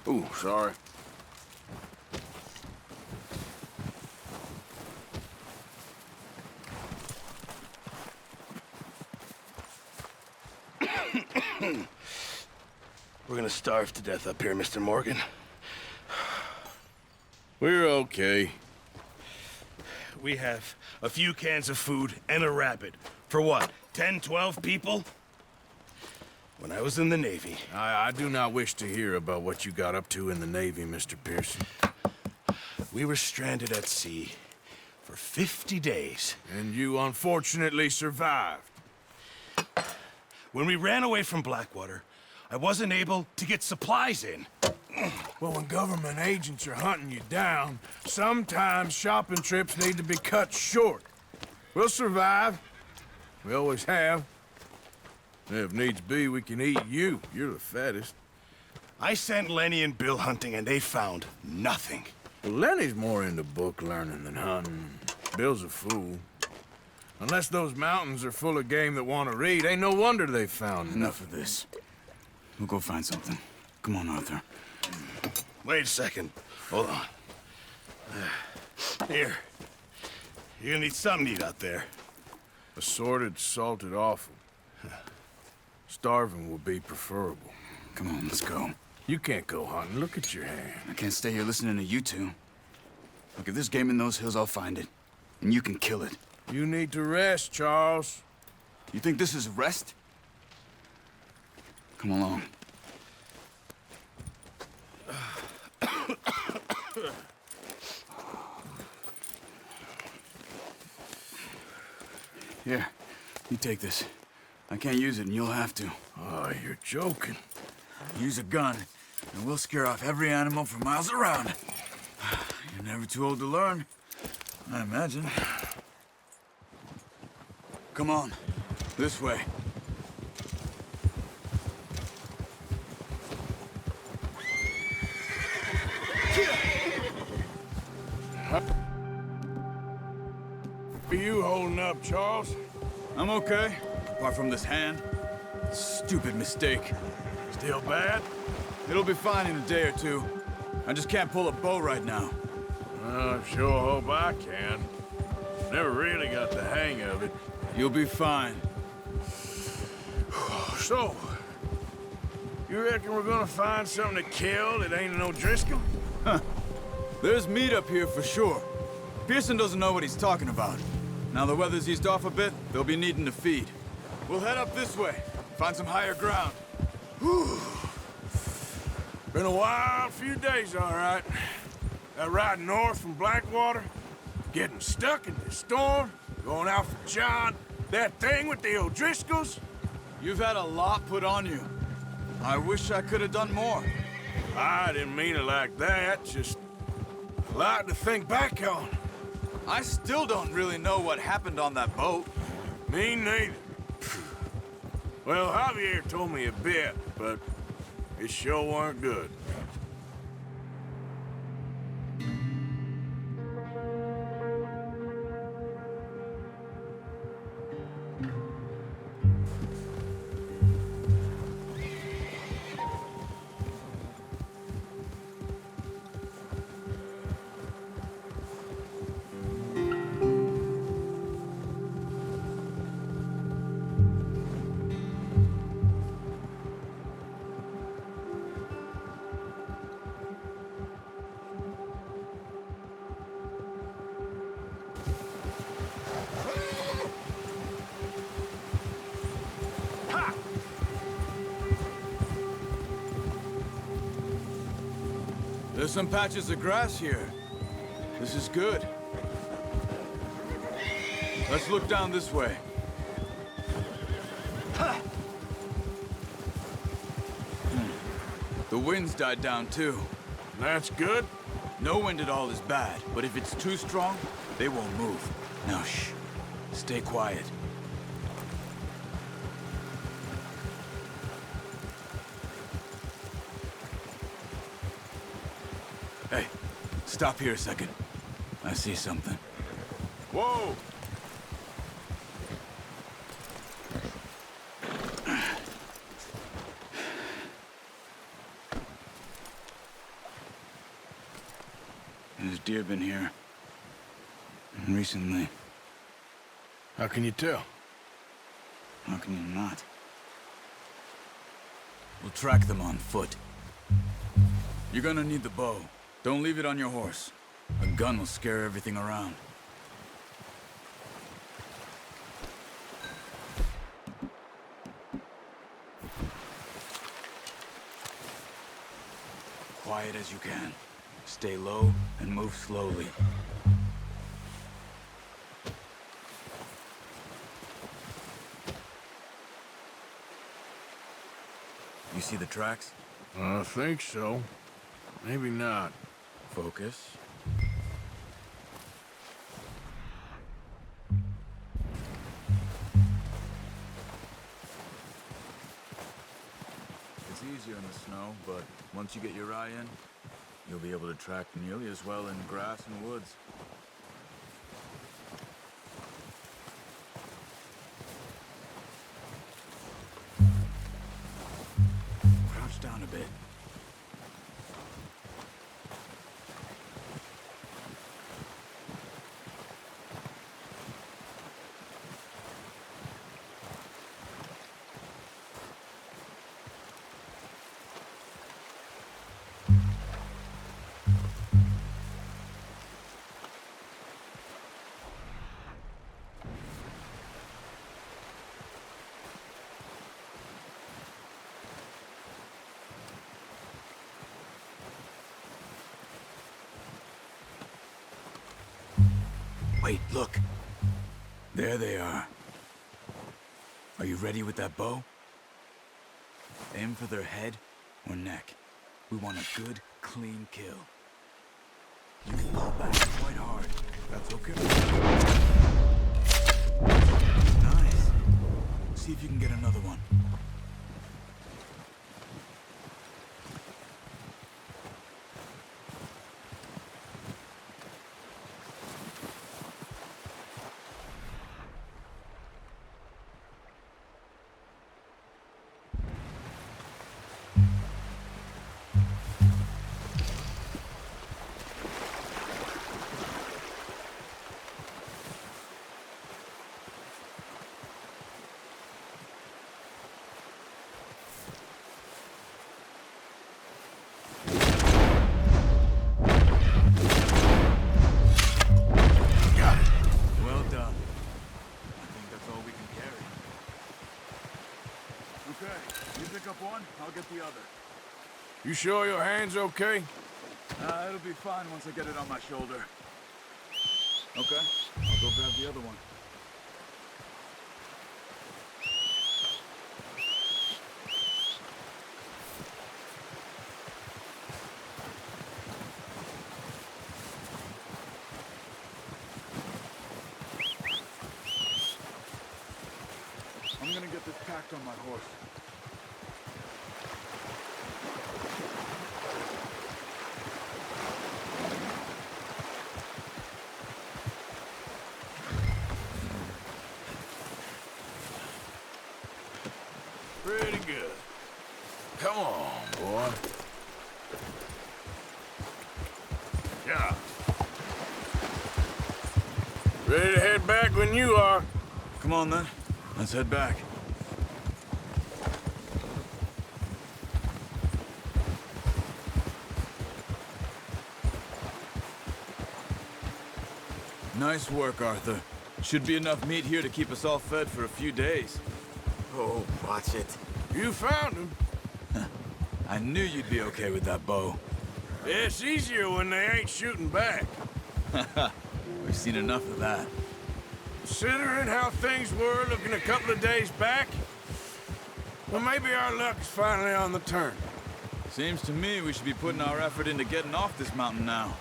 Ooh, sorry. We're gonna starve to death up here, Mr. Morgan. We're okay. We have a few cans of food and a rabbit. For what, 10, 12 people? When I was in the Navy... I do not wish to hear about what you got up to in the Navy, Mr. Pearson. We were stranded at sea for 50 days. And you unfortunately survived. When we ran away from Blackwater, I wasn't able to get supplies in. Well, when government agents are hunting you down, sometimes shopping trips need to be cut short. We'll survive. We always have. If needs be, we can eat you. You're the fattest. I sent Lenny and Bill hunting, and they found nothing. Well, Lenny's more into book learning than hunting. Bill's a fool. Unless those mountains are full of game that want to read, ain't no wonder they found Enough of this. We'll go find something. Come on, Arthur. Wait a second. Hold on. Here. You're gonna need something to eat out there. Assorted, salted offal. Starving will be preferable. Come on, let's go. You can't go hunting. Look at your hand. I can't stay here listening to you two. Look, if there's game in those hills, I'll find it. And you can kill it. You need to rest, Charles. You think this is rest? Come along. Here, you take this. I can't use it, and you'll have to. Oh, you're joking. Use a gun, and we'll scare off every animal for miles around. You're never too old to learn, I imagine. Come on, this way. Are you holding up, Charles? I'm okay, apart from this hand. Stupid mistake. Still bad? It'll be fine in a day or two. I just can't pull a bow right now. I sure hope I can. Never really got the hang of it. You'll be fine. So, you reckon we're gonna find something to kill that ain't no Driscoll? There's meat up here for sure. Pearson doesn't know what he's talking about. Now the weather's eased off a bit, they'll be needing to feed. We'll head up this way, find some higher ground. Whew. Been a wild few days, all right. That ride north from Blackwater, getting stuck in the storm, going out for John, that thing with the O'Driscolls. You've had a lot put on you. I wish I could have done more. I didn't mean it like that, just a lot to think back on. I still don't really know what happened on that boat. Me neither. Well, Javier told me a bit, but it sure weren't good. There's some patches of grass here. This is good. Let's look down this way. The wind's died down too. That's good. No wind at all is bad, but if it's too strong, they won't move. Now shh. Stay quiet. Hey, stop here a second. I see something. Whoa! There's deer been here. Recently. How can you tell? How can you not? We'll track them on foot. You're gonna need the bow. Don't leave it on your horse. A gun will scare everything around. Quiet as you can. Stay low and move slowly. You see the tracks? I think so. Maybe not. Focus. It's easier in the snow, but once you get your eye in, you'll be able to track nearly as well in grass and woods. Crouch down a bit. Wait, look. There they are. Are you ready with that bow? Aim for their head or neck. We want a good, clean kill. You can pull back quite hard. That's okay. Nice. See if you can get another one. I'll get the other. You sure your hand's okay? It'll be fine once I get it on my shoulder. Okay, I'll go grab the other one. I'm gonna get this packed on my horse. Pretty good. Come on, boy. Yeah. Ready to head back when you are. Come on, then. Let's head back. Nice work, Arthur. Should be enough meat here to keep us all fed for a few days. Oh, watch it. You found him. I knew you'd be okay with that bow. It's easier when they ain't shooting back. We've seen enough of that. Considering how things were looking a couple of days back, well, maybe our luck's finally on the turn. Seems to me we should be putting our effort into getting off this mountain now.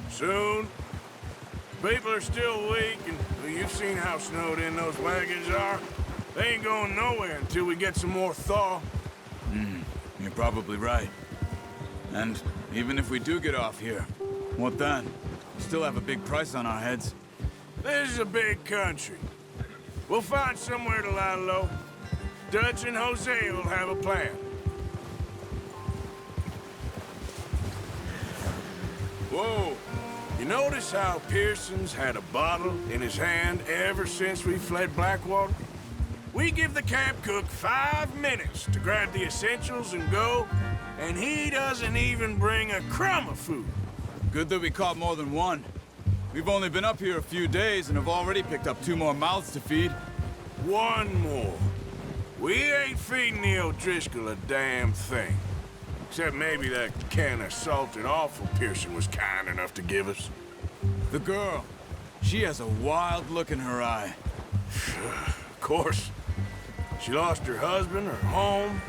Soon. People are still weak, and well, you've seen how snowed in those wagons are. They ain't going nowhere until we get some more thaw. You're probably right. And even if we do get off here, what then? We still have a big price on our heads. This is a big country. We'll find somewhere to lie low. Dutch and Jose will have a plan. Whoa! You notice how Pearson's had a bottle in his hand ever since we fled Blackwater? We give the camp cook 5 minutes to grab the essentials and go, and he doesn't even bring a crumb of food. Good that we caught more than one. We've only been up here a few days and have already picked up 2 more mouths to feed. One more. We ain't feeding the O'Driscoll a damn thing. Except maybe that can of salted offal Pearson was kind enough to give us. The girl, she has a wild look in her eye. Of course. She lost her husband, her home,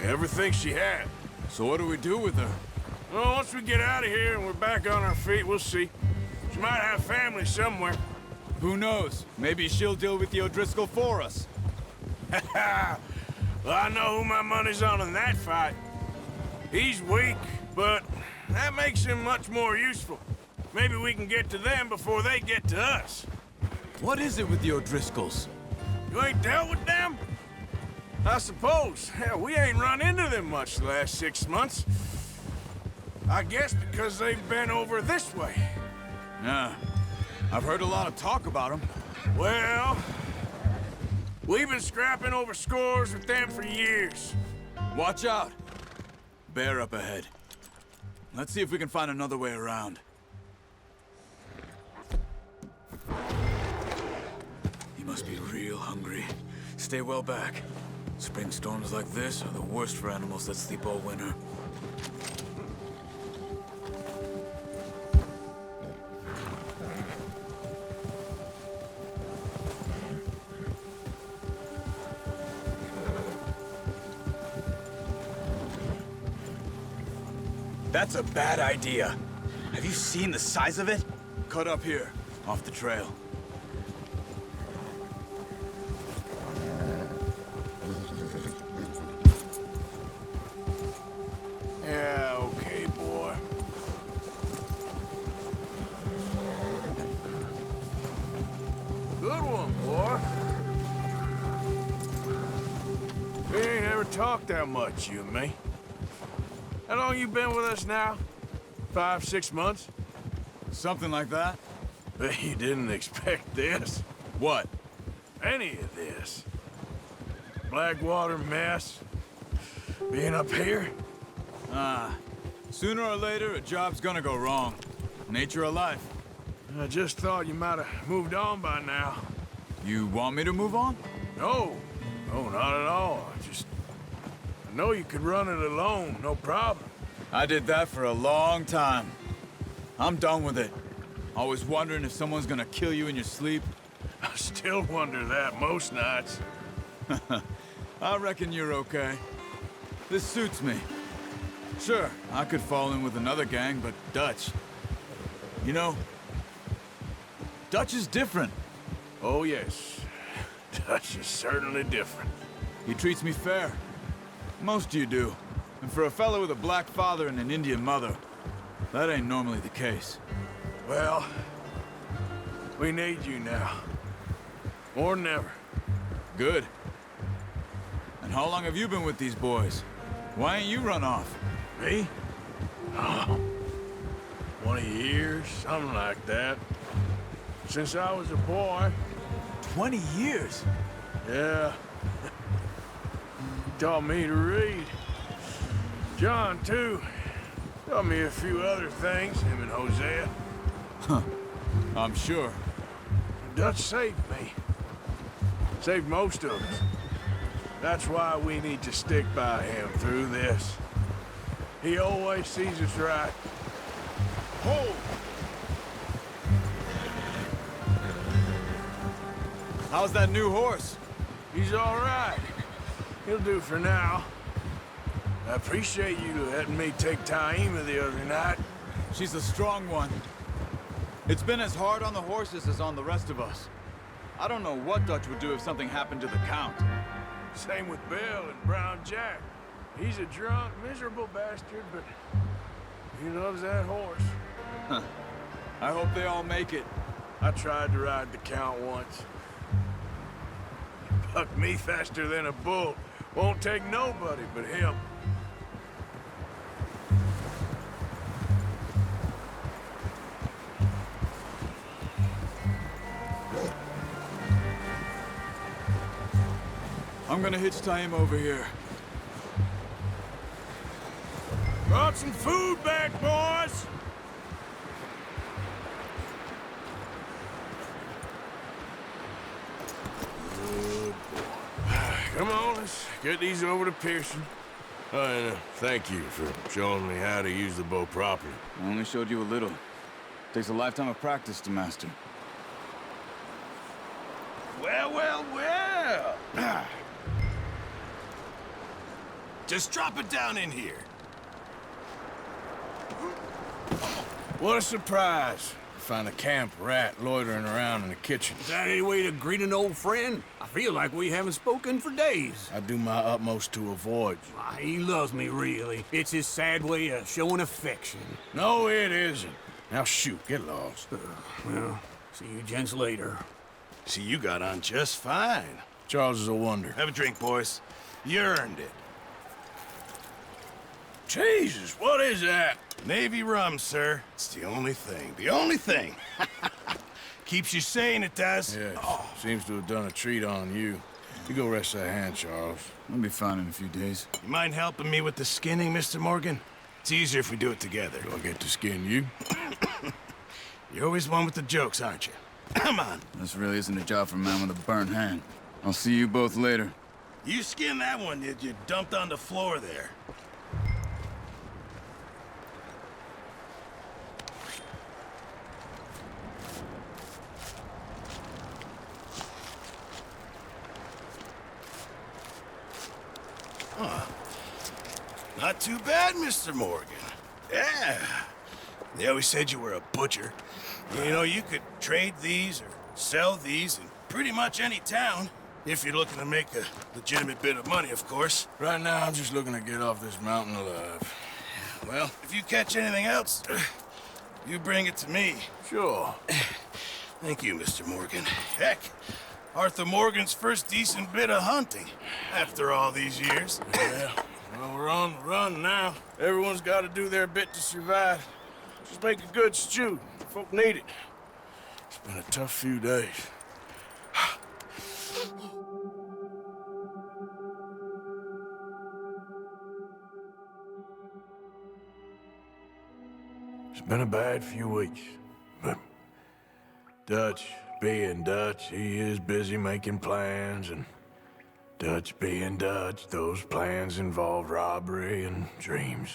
everything she had. So what do we do with her? Well, once we get out of here and we're back on our feet, we'll see. She might have family somewhere. Who knows? Maybe she'll deal with the O'Driscoll for us. Well, I know who my money's on in that fight. He's weak, but that makes him much more useful. Maybe we can get to them before they get to us. What is it with the O'Driscolls? You ain't dealt with them? I suppose. Hell, we ain't run into them much the last 6 months. I guess because they've been over this way. Yeah, I've heard a lot of talk about them. Well, we've been scrapping over scores with them for years. Watch out! Bear up ahead. Let's see if we can find another way around. He must be real hungry. Stay well back. Spring storms like this are the worst for animals that sleep all winter. That's a bad idea. Have you seen the size of it? Cut up here, off the trail. Yeah, okay, boy. Good one, boy. We ain't ever talked that much, you and me. How long you been with us now? 5, 6 months? Something like that? Bet you didn't expect this. What? Any of this. Blackwater mess. Being up here? Sooner or later, a job's gonna go wrong. Nature of life. I just thought you might have moved on by now. You want me to move on? No. No, not at all. I know you could run it alone, no problem. I did that for a long time. I'm done with it. Always wondering if someone's gonna kill you in your sleep. I still wonder that most nights. I reckon you're okay. This suits me. Sure, I could fall in with another gang, but Dutch... You know, Dutch is different. Oh, yes. Dutch is certainly different. He treats me fair. Most of you do. And for a fellow with a black father and an Indian mother, that ain't normally the case. Well, we need you now. More than ever. Good. And how long have you been with these boys? Why ain't you run off? Me? Oh, 20 years, something like that. Since I was a boy. 20 years? Yeah. Taught me to read. John, too. Taught me a few other things, him and Hosea. Huh. I'm sure. Dutch saved me. Saved most of us. That's why we need to stick by him through this. He always sees us right. Hold! How's that new horse? He's all right. He'll do for now. I appreciate you letting me take Taima the other night. She's a strong one. It's been as hard on the horses as on the rest of us. I don't know what Dutch would do if something happened to the Count. Same with Bill and Brown Jack. He's a drunk, miserable bastard, but he loves that horse. Huh. I hope they all make it. I tried to ride the Count once. He bucked me faster than a bull. Won't take nobody but him. I'm gonna hitch tie him over here. Brought some food back, boys! Good boy. Come on, let's get these over to Pearson. Oh, and thank you for showing me how to use the bow properly. I only showed you a little. Takes a lifetime of practice to master. Well, well, well. Just drop it down in here. What a surprise. Find a camp rat loitering around in the kitchen. Is that any way to greet an old friend? I feel like we haven't spoken for days. I do my utmost to avoid you. Why, he loves me, really. It's his sad way of showing affection. No, it isn't. Now shoot, get lost. Well, see you gents later. See, you got on just fine. Charles is a wonder. Have a drink, boys. You earned it. Jesus, what is that? Navy rum, sir. It's the only thing. The only thing. Keeps you sane, it does. Yes, seems to have done a treat on you. You go rest that hand, Charles. I'll be fine in a few days. You mind helping me with the skinning, Mr. Morgan? It's easier if we do it together. Do I get to skin you? You're always one with the jokes, aren't you? Come on. This really isn't a job for a man with a burnt hand. I'll see you both later. You skinned that one that you dumped on the floor there. Not too bad, Mr. Morgan. Yeah. They always said you were a butcher. You know, you could trade these or sell these in pretty much any town. If you're looking to make a legitimate bit of money, of course. Right now, I'm just looking to get off this mountain alive. Well, if you catch anything else, you bring it to me. Sure. Thank you, Mr. Morgan. Heck, Arthur Morgan's first decent bit of hunting after all these years. Yeah. Well, we're on the run now. Everyone's got to do their bit to survive. Just make a good stew. Folk need it. It's been a tough few days. It's been a bad few weeks, but Dutch being Dutch, he is busy making plans, and Dutch being Dutch, those plans involve robbery and dreams.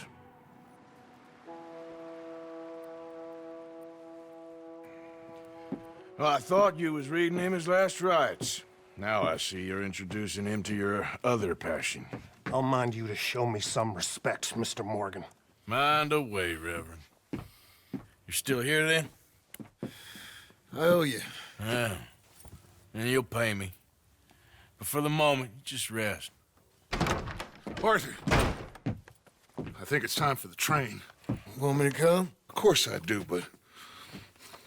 Well, I thought you was reading him his last rites. Now I see you're introducing him to your other passion. I'll mind you to show me some respect, Mr. Morgan. Mind away, Reverend. You're still here, then? I owe you. Yeah. And you'll pay me. But for the moment, just rest. Arthur, I think it's time for the train. Want me to come? Of course I do, but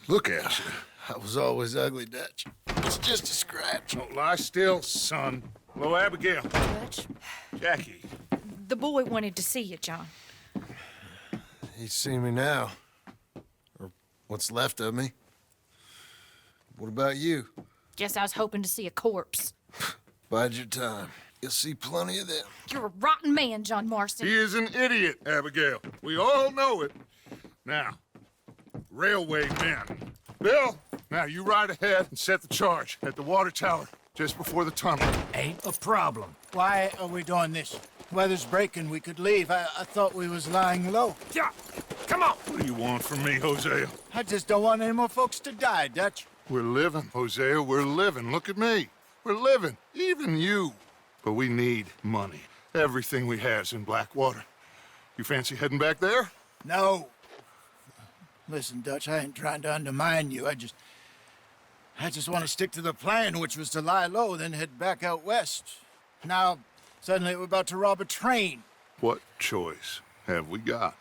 look at you. I was always ugly, Dutch. It's just a scratch. Don't lie still, son. Hello, Abigail. Dutch, Jackie. the boy wanted to see you, John. He's seen me now. Or what's left of me. What about you? Guess I was hoping to see a corpse. Bide your time. You'll see plenty of them. You're a rotten man, John Marston. He is an idiot, Abigail. We all know it. Now, railway men. Bill, now you ride ahead and set the charge at the water tower just before the tunnel. Ain't a problem. Why are we doing this? Weather's breaking. We could leave. I thought we was lying low. Yeah, come on. What do you want from me, Hosea? I just don't want any more folks to die, Dutch. We're living, Hosea. We're living. Look at me. We're living. Even you. But we need money. Everything we has in Blackwater. You fancy heading back there? No. Listen, Dutch, I ain't trying to undermine you. I just want to stick to the plan, which was to lie low, then head back out west. Now, suddenly we're about to rob a train. What choice have we got?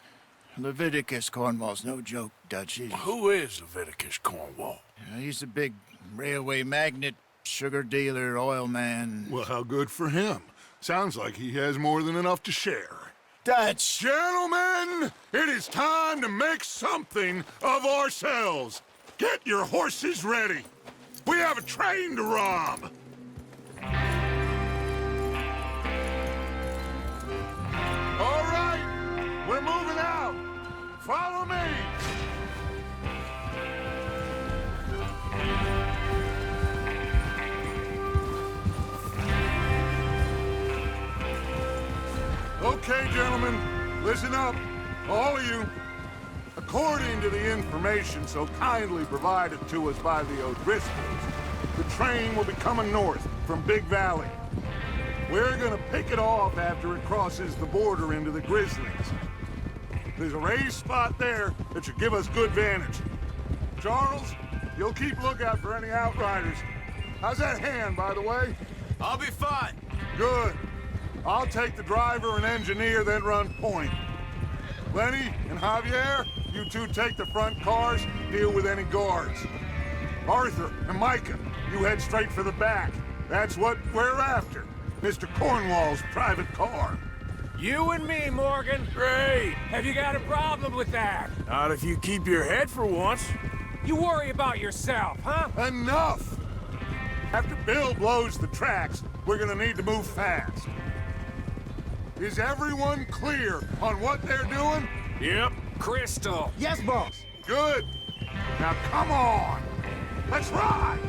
Leviticus Cornwall's no joke, Dutch. Who is Leviticus Cornwall? He's a big railway magnate, sugar dealer, oil man. Well, how good for him. Sounds like he has more than enough to share. Dutch! Gentlemen, it is time to make something of ourselves. Get your horses ready. We have a train to rob. Okay, gentlemen, listen up, all of you. According to the information so kindly provided to us by the O'Driscolls, the train will be coming north from Big Valley. We're gonna pick it off after it crosses the border into the Grizzlies. There's a raised spot there that should give us good vantage. Charles, you'll keep lookout for any outriders. How's that hand, by the way? I'll be fine. Good. I'll take the driver and engineer, then run point. Lenny and Javier, you two take the front cars, deal with any guards. Arthur and Micah, you head straight for the back. That's what we're after. Mr. Cornwall's private car. You and me, Morgan. Great. Have you got a problem with that? Not if you keep your head for once. You worry about yourself, huh? Enough! After Bill blows the tracks, we're gonna need to move fast. Is everyone clear on what they're doing? Yep. Crystal. Yes, boss. Good. Now come on. Let's ride.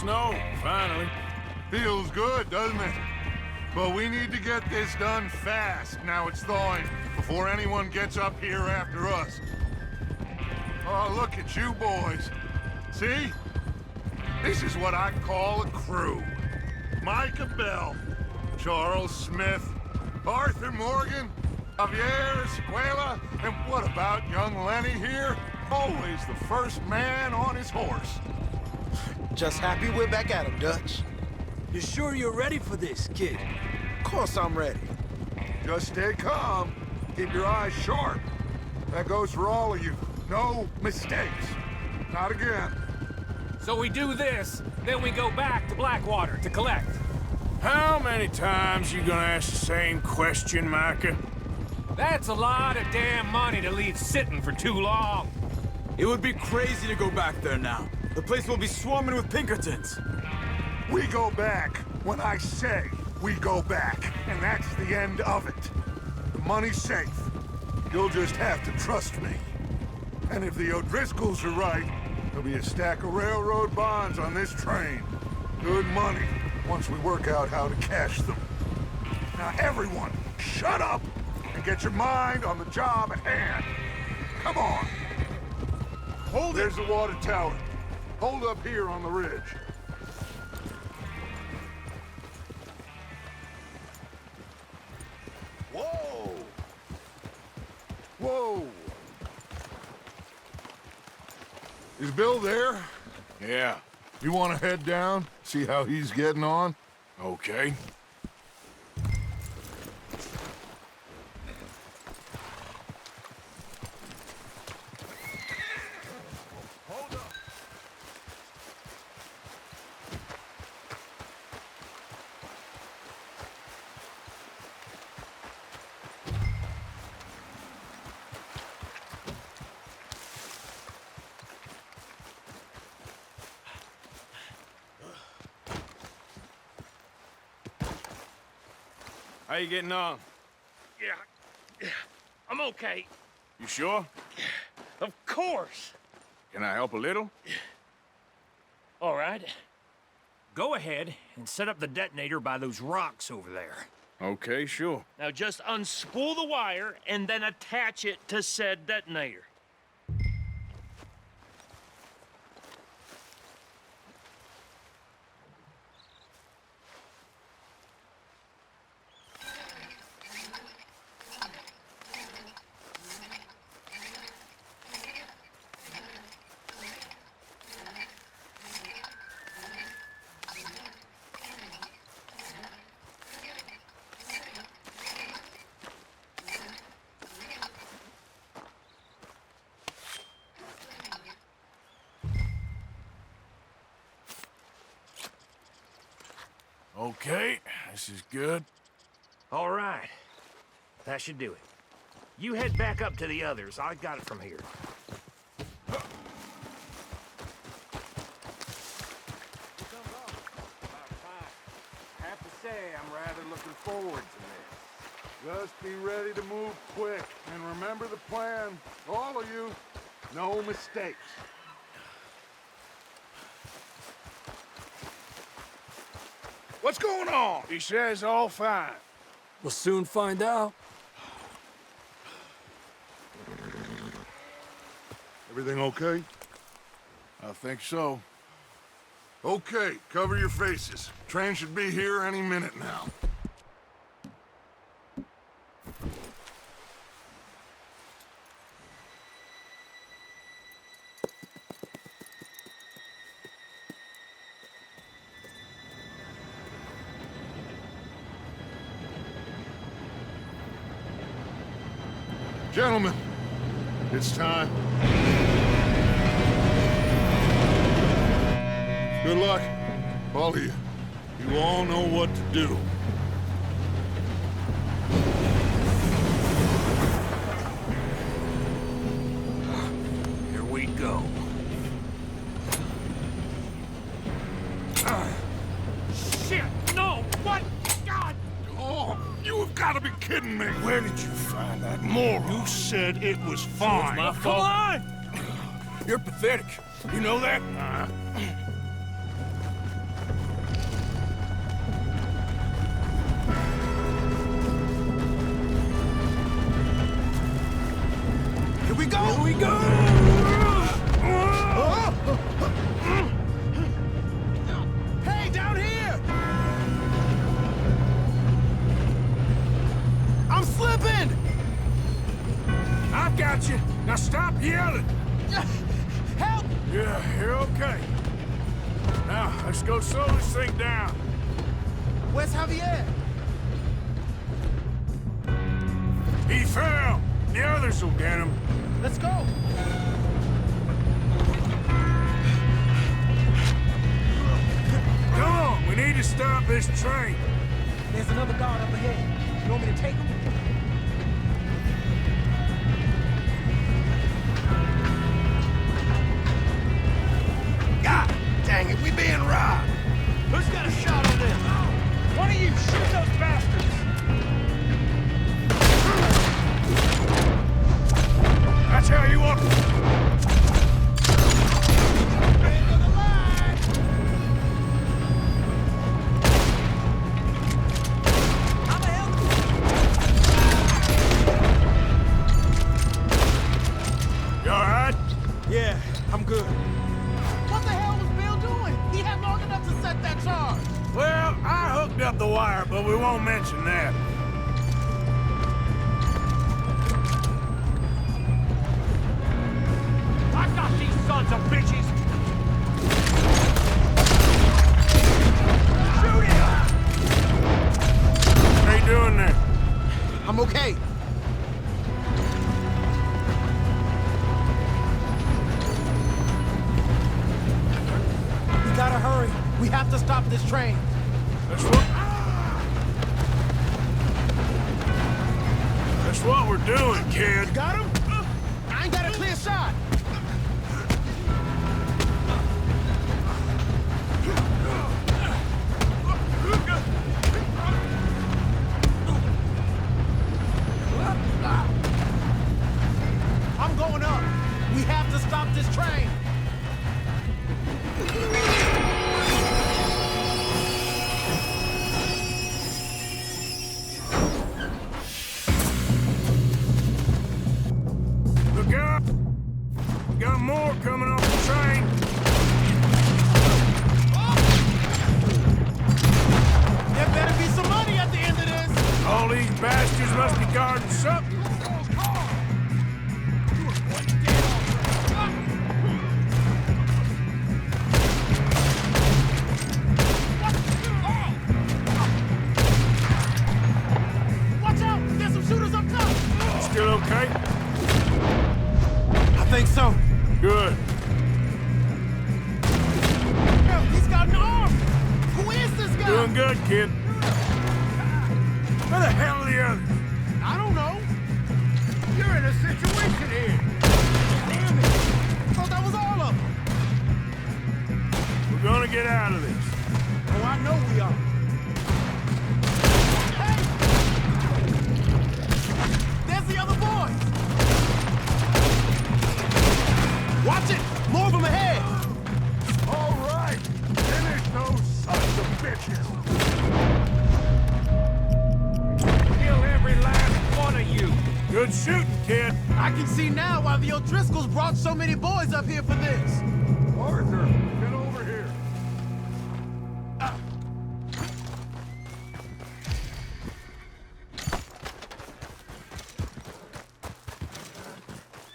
Snow, finally. Feels good, doesn't it? But we need to get this done fast, now it's thawing, before anyone gets up here after us. Oh, look at you boys. See? This is what I call a crew. Micah Bell, Charles Smith, Arthur Morgan, Javier Escuela, and what about young Lenny here? Always the first man on his horse. Just happy we're back at him, Dutch. You sure you're ready for this, kid? Of course I'm ready. Just stay calm. Keep your eyes sharp. That goes for all of you. No mistakes. Not again. So we do this, then we go back to Blackwater to collect. How many times you gonna ask the same question, Micah? That's a lot of damn money to leave sitting for too long. It would be crazy to go back there now. The place will be swarming with Pinkertons. We go back when I say we go back, and that's the end of it. The money's safe. You'll just have to trust me. And if the O'Driscolls are right, there'll be a stack of railroad bonds on this train. Good money, once we work out how to cash them. Now everyone, shut up and get your mind on the job at hand. Come on. Hold it. There's the water tower. Hold up here on the ridge. Whoa! Whoa! Is Bill there? Yeah. You want to head down, see how he's getting on? Okay. How you getting on? Yeah, I'm okay. You sure? Of course. Can I help a little? All right. Go ahead and set up the detonator by those rocks over there. Okay, sure. Now just unspool the wire and then attach it to said detonator. Okay, this is good. All right. That should do it. You head back up to the others. I got it from here. I have to say, I'm rather looking forward to this. Just be ready to move quick, and remember the plan. All of you, no mistakes. What's going on? He says all fine. We'll soon find out. Everything okay? I think so. Okay, cover your faces. Train should be here any minute now. Gentlemen, it's time. Good luck, all of you. You all know what to do. Here we go. Shit! No! What? God! Oh, you have got to be kidding me. Where did you find that moron? You said it was fine. my Come fault. on! You're pathetic. You know that? Here we go! Here we go! Hey, down here! I'm slipping! I've got you. Now stop yelling. Help! Yeah, you're okay. Now, let's go slow this thing down. Where's Javier? He fell. The others will get him. Let's go! Come on, we need to stop this train. There's another guard up ahead. You want me to take him? God dang it, we being robbed. Who's got a shot on this? One of you, shoot those bastards! That's how you want it. You all right? Yeah, I'm good. What the hell was Bill doing? He had long enough to set that charge. Well, I hooked up the wire, but we won't mention that. I got these sons of bitches! Shoot him! How you doing there? I'm okay. We gotta hurry. We have to stop this train. That's what we're doing, kid. Got him? I ain't got a clear shot. I'm going up. We have to stop this train. Look out! We got more coming off the train. There better be some money at the end of this. All these bastards must be guarding something. Watch out! There's some shooters up top. Still okay? I think so. Good. Hell, he's got an arm. Who is this guy? Doing good, kid. Where the hell are the others? I don't know. You're in a situation here. Damn it. I thought that was all of them. We're gonna get out of this. Oh, I know we are. Hey! There's the other boys. Watch it! More of them ahead! All right. Finish those sons of bitches. Kill every last one of you. Good shooting, kid. I can see now why the O'Driscolls brought so many boys up here for this. Arthur, get over here.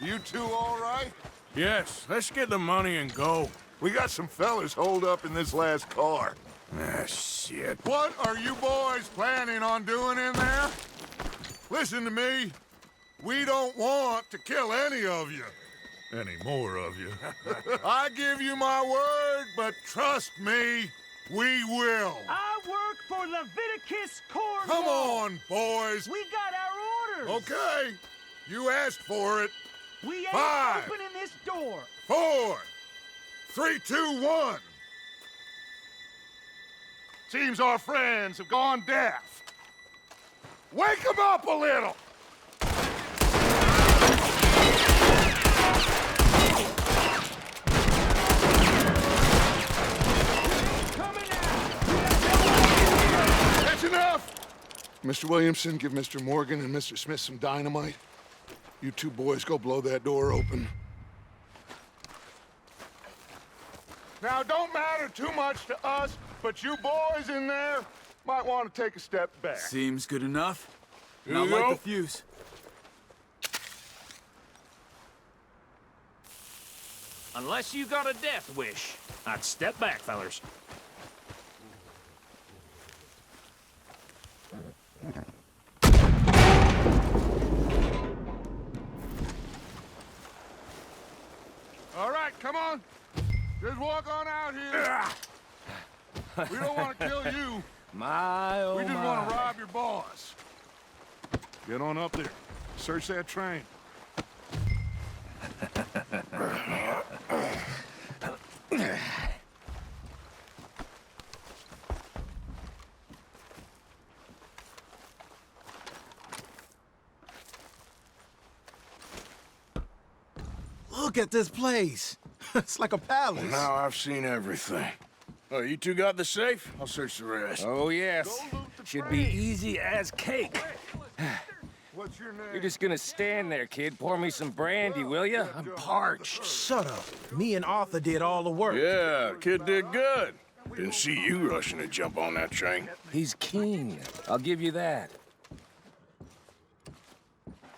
You two all right? Yes, let's get the money and go. We got some fellas holed up in this last car. Ah, shit. What are you boys planning on doing in there? Listen to me. We don't want to kill any of you. Any more of you. I give you my word, but trust me, we will. I work for Leviticus Corps. Come on, boys. We got our orders. Okay. You asked for it. We ain't 5, opening this door. 4, 3, 2, 1. Seems our friends have gone deaf. Wake them up a little. Coming out. That's enough! Mr. Williamson, give Mr. Morgan and Mr. Smith some dynamite. You two boys go blow that door open. Now, don't matter too much to us, but you boys in there might want to take a step back. Seems good enough. Here Not you like go. the fuse. Unless you got a death wish, I'd step back, fellers. All right, come on. Just walk on out here. We don't want to kill you. My, oh We just my. want to rob your boss. Get on up there. Search that train. Look at this place. It's like a palace. Now I've seen everything. Oh, you two got the safe? I'll search the rest. Oh, yes. Go loot the Should train. be easy as cake. What's your name? You're just gonna stand there, kid. Pour me some brandy, will ya? I'm parched. Shut up. Me and Arthur did all the work. Yeah, kid did good. Didn't see you rushing to jump on that train. He's keen. I'll give you that.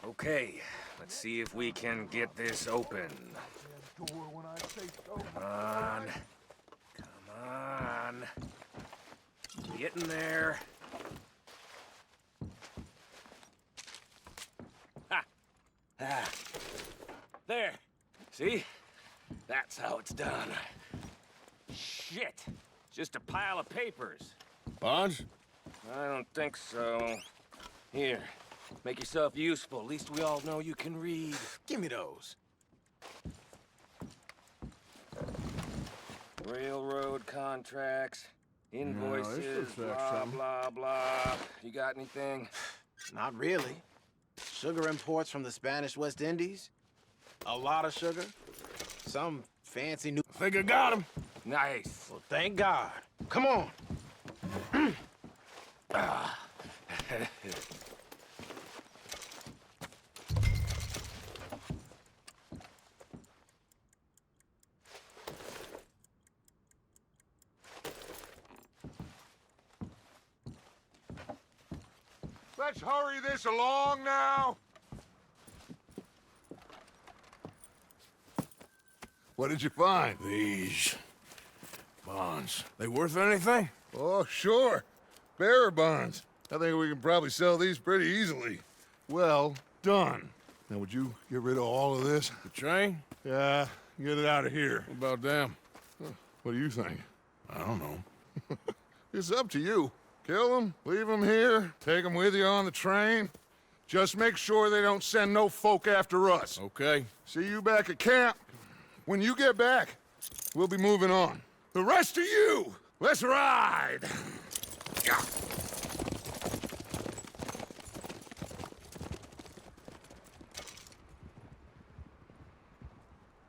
Okay, let's see if we can get this open. Come on. Come on. Get in there. Ha! Ah. There. See? That's how it's done. Shit. Just a pile of papers. Bonds? I don't think so. Here, make yourself useful. At least we all know you can read. Give me those. Railroad contracts, invoices, looks like blah, something. blah, blah. You got anything? Not really. Sugar imports from the Spanish West Indies. A lot of sugar. Some fancy new... I think I got him. Nice. Well, thank God. Come on. Let's hurry this along now. What did you find? These bonds. They worth anything? Oh, sure. Bearer bonds. I think we can probably sell these pretty easily. Well done. Now, would you get rid of all of this? The train? Yeah, get it out of here. What about them? What do you think? I don't know. It's up to you. Kill them, leave them here, take them with you on the train. Just make sure they don't send no folk after us. Okay. See you back at camp. When you get back, we'll be moving on. The rest of you, let's ride! Yeah.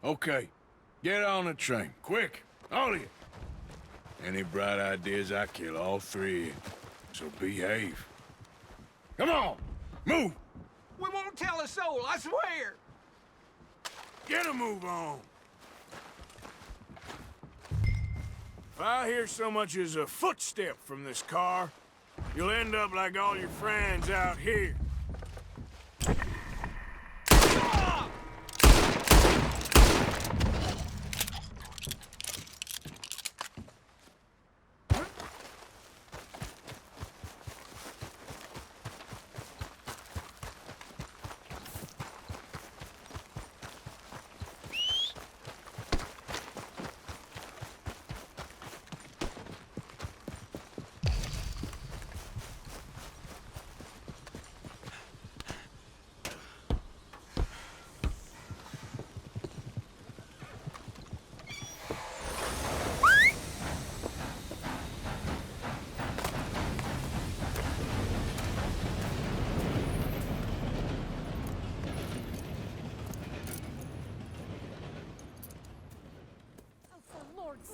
Okay. Get on the train. Quick. All of you. Any bright ideas, I kill all three of you. So behave. Come on! Move! We won't tell a soul, I swear! Get a move on! If I hear so much as a footstep from this car, you'll end up like all your friends out here.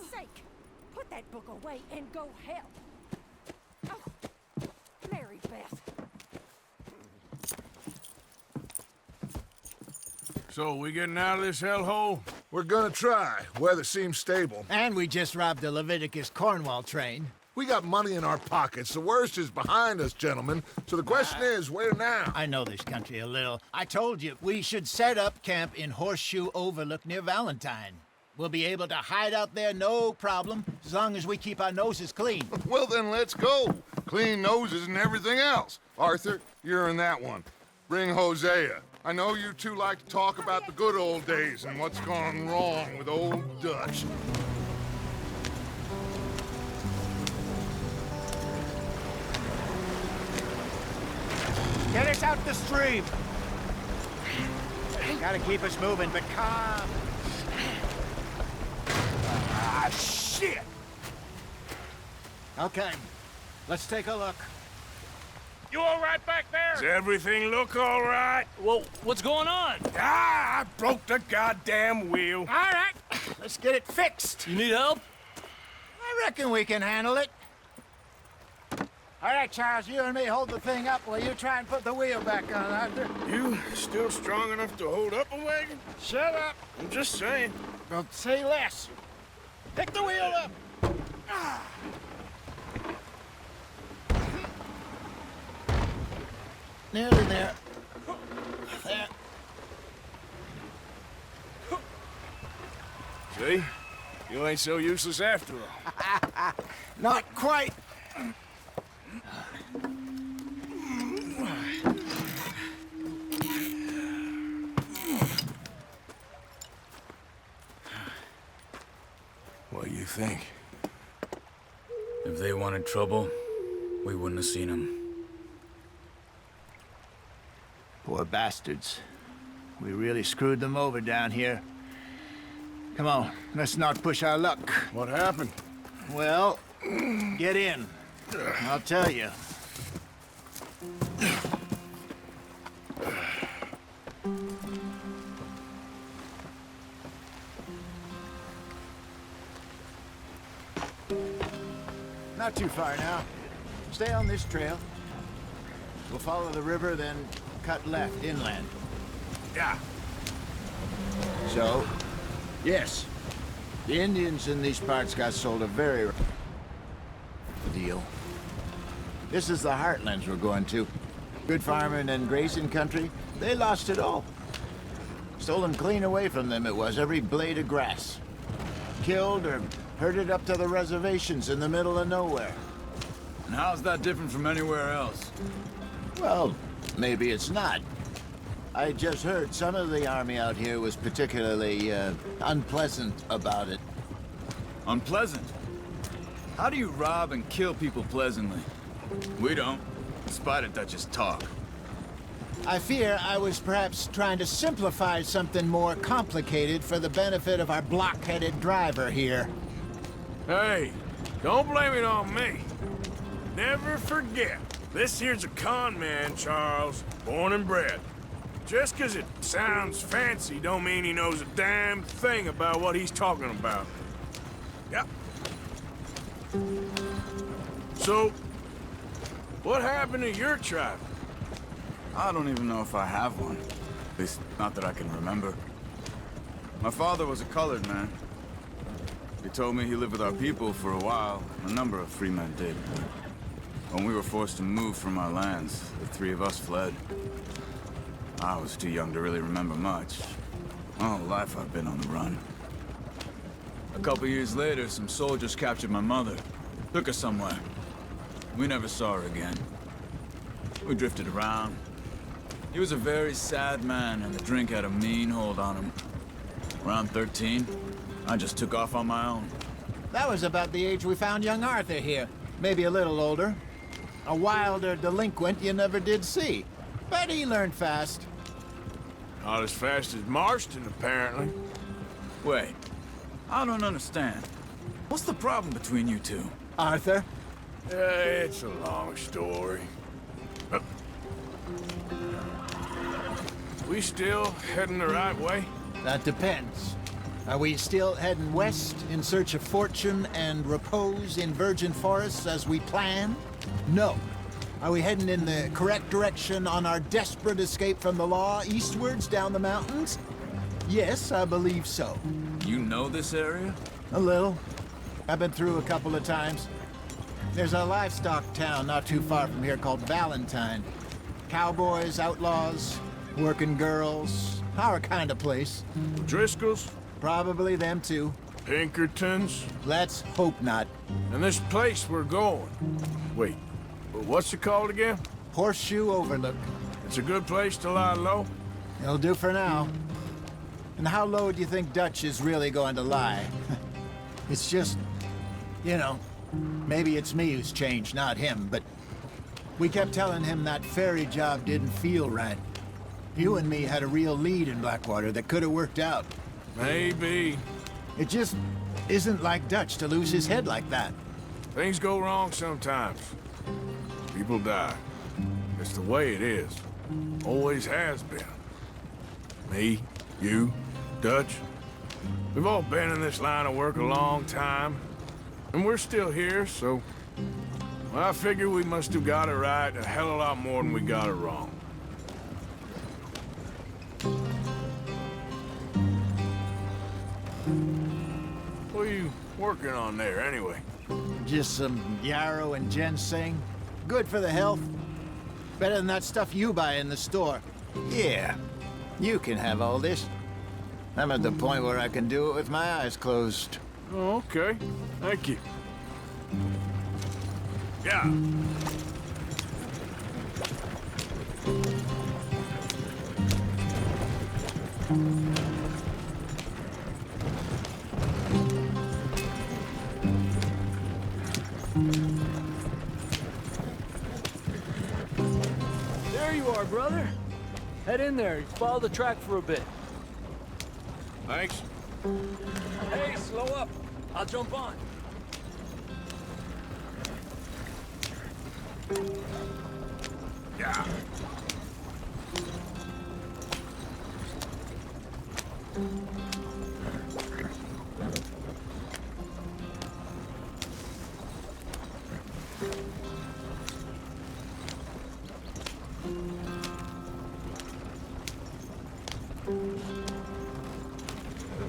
Sake, put that book away and go help. Oh, Mary Beth. So, we getting out of this hellhole? We're gonna try. Weather seems stable. And we just robbed the Leviticus Cornwall train. We got money in our pockets. The worst is behind us, gentlemen. So the question is, where now? I know this country a little. I told you, we should set up camp in Horseshoe Overlook near Valentine. We'll be able to hide out there, no problem, as long as we keep our noses clean. Well, then let's go. Clean noses and everything else. Arthur, you're in that one. Bring Hosea. I know you two like to talk about the good old days and what's gone wrong with old Dutch. Get us out the stream. Gotta keep us moving, but calm. Ah, shit! Okay, let's take a look. You all right back there? Does everything look all right? Well, what's going on? Ah, I broke the goddamn wheel. All right, let's get it fixed. You need help? I reckon we can handle it. All right, Charles, you and me hold the thing up while you try and put the wheel back on, Arthur. You still strong enough to hold up a wagon? Shut up. I'm just saying. Don't say less. Pick the wheel up. Nearly there. There. See? You ain't so useless after all. Not quite. What do you think? If they wanted trouble, we wouldn't have seen them. Poor bastards. We really screwed them over down here. Come on, let's not push our luck. What happened? Well, get in. I'll tell you. Not too far now. Stay on this trail. We'll follow the river, then cut left inland. Yeah. So, yes, the Indians in these parts got sold a very deal. This is the heartlands we're going to. Good farming and grazing country. They lost it all. Stolen clean away from them it was, every blade of grass. Killed or herded up to the reservations in the middle of nowhere. And how's that different from anywhere else? Well, maybe it's not. I just heard some of the army out here was particularly, unpleasant about it. Unpleasant? How do you rob and kill people pleasantly? We don't, in spite of Dutch's talk. I fear I was perhaps trying to simplify something more complicated for the benefit of our block-headed driver here. Hey, don't blame it on me. Never forget, this here's a con man, Charles, born and bred. Just 'cause it sounds fancy don't mean he knows a damn thing about what he's talking about. Yep. So, what happened to your tribe? I don't even know if I have one. At least, not that I can remember. My father was a colored man. He told me he lived with our people for a while. A number of free men did. When we were forced to move from our lands, the three of us fled. I was too young to really remember much. All life I've been on the run. A couple years later, some soldiers captured my mother. Took her somewhere. We never saw her again. We drifted around. He was a very sad man, and the drink had a mean hold on him. Around 13, I just took off on my own. That was about the age we found young Arthur here. Maybe a little older. A wilder delinquent you never did see. But he learned fast. Not as fast as Marston, apparently. Wait, I don't understand. What's the problem between you two? Arthur? It's a long story. We still heading the right way? That depends. Are we still heading west in search of fortune and repose in virgin forests as we planned? No. Are we heading in the correct direction on our desperate escape from the law eastwards down the mountains? Yes, I believe so. You know this area? A little. I've been through a couple of times. There's a livestock town not too far from here called Valentine. Cowboys, outlaws, working girls, our kind of place. Driscolls? Probably them too. Pinkertons? Let's hope not. And this place we're going. Wait, what's it called again? Horseshoe Overlook. It's a good place to lie low? It'll do for now. And how low do you think Dutch is really going to lie? It's just, you know, maybe it's me who's changed, not him, but we kept telling him that ferry job didn't feel right. You and me had a real lead in Blackwater that could have worked out. Maybe. It just isn't like Dutch to lose his head like that. Things go wrong sometimes. People die. It's the way it is. Always has been. Me, you, Dutch. We've all been in this line of work a long time. And we're still here, so... Well, I figure we must have got it right a hell of a lot more than we got it wrong. What are you working on there, anyway? Just some yarrow and ginseng. Good for the health. Better than that stuff you buy in the store. Yeah, you can have all this. I'm at the point where I can do it with my eyes closed. Oh, okay. Thank you. Yeah. There you are, brother. Head in there. Follow the track for a bit. Thanks. Hey, slow up. I'll jump on. Yeah.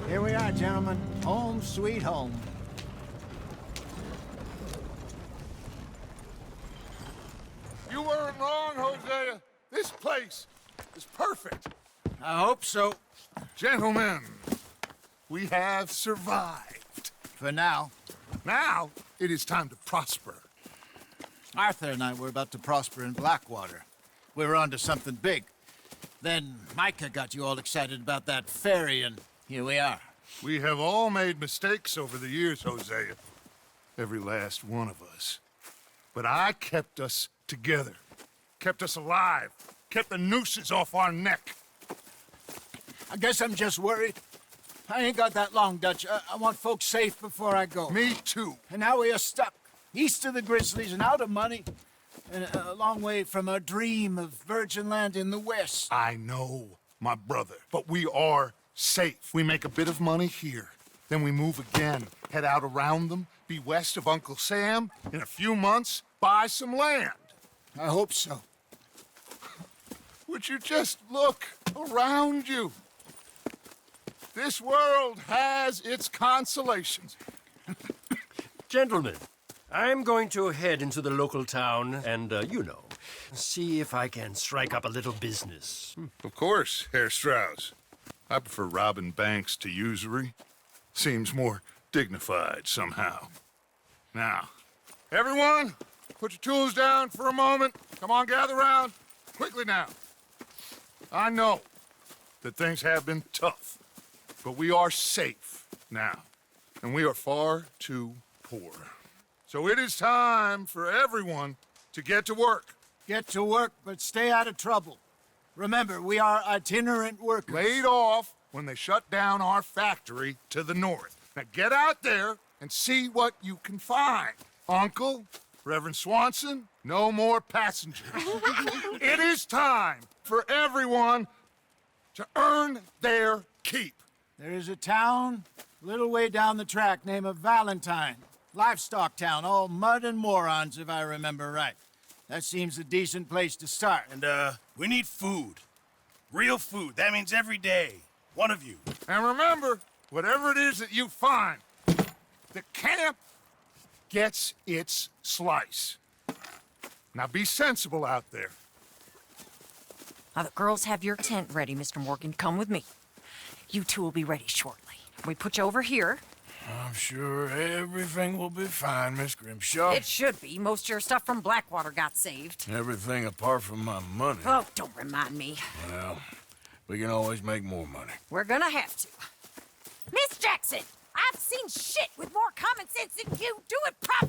Here we are, gentlemen. Home sweet home. You weren't wrong, Hosea. This place is perfect. I hope so. Gentlemen, we have survived. For now. Now, it is time to prosper. Arthur and I were about to prosper in Blackwater. We were onto something big. Then Micah got you all excited about that ferry, and here we are. We have all made mistakes over the years, Hosea. every last one of us. But I kept us together, kept us alive, kept the nooses off our neck. I guess I'm just worried. I ain't got that long, Dutch. I want folks safe before I go. Me too. And now we are stuck, east of the Grizzlies and out of money, and a long way from our dream of virgin land in the west. I know, my brother, but we are safe. We make a bit of money here, then we move again, head out around them, be west of Uncle Sam, in a few months, buy some land. I hope so. Would you just look around you? This world has its consolations. Gentlemen, I'm going to head into the local town and, see if I can strike up a little business. Of course, Herr Strauss. I prefer robbing banks to usury. Seems more dignified somehow. Now, everyone, put your tools down for a moment. Come on, gather round. Quickly now. I know that things have been tough, but we are safe now, and we are far too poor. So it is time for everyone to get to work. Get to work, but stay out of trouble. Remember, we are itinerant workers. Laid off when they shut down our factory to the north. Now get out there and see what you can find. Uncle, Reverend Swanson, no more passengers. It is time for everyone to earn their keep. There is a town a little way down the track named Valentine. Livestock town, all mud and morons, if I remember right. That seems a decent place to start. And, we need food. Real food. That means every day. One of you. And remember, whatever it is that you find, the camp gets its slice. Now be sensible out there. Now, the girls have your tent ready, Mr. Morgan. Come with me. You two will be ready shortly. We put you over here. I'm sure everything will be fine, Miss Grimshaw. It should be. Most of your stuff from Blackwater got saved. Everything apart from my money. Oh, don't remind me. Well, we can always make more money. We're gonna have to. Miss Jackson, I've seen shit with more common sense than you. Do it properly.